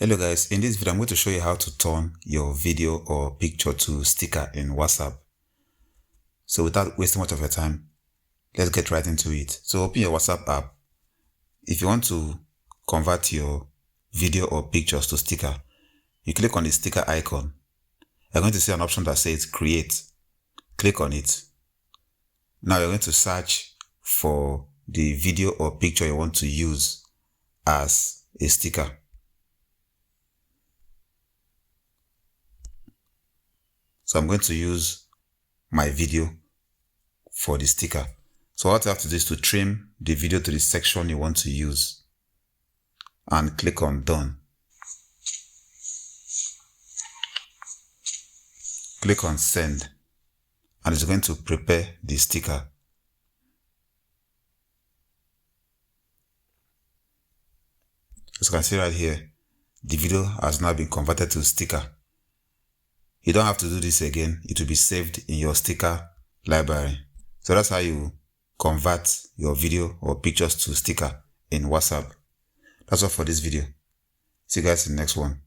Hello guys, in this video I'm going to show you how to turn your video or picture to sticker in WhatsApp. So without wasting much of your time, let's get right into it. So open your WhatsApp app. If you want to convert your video or pictures to sticker, you click on the sticker icon. You're going to see an option that says create. Click on it. Now you're going to search for the video or picture you want to use as a sticker. So I'm going to use my video for the sticker. So what you have to do is to trim the video to the section you want to use and click on done. Click on send and it's going to prepare the sticker. As you can see right here, the video has now been converted to sticker. You don't have to do this again. It will be saved in your sticker library. So that's how you convert your video or pictures to sticker in WhatsApp. That's all for this video. See you guys in the next one.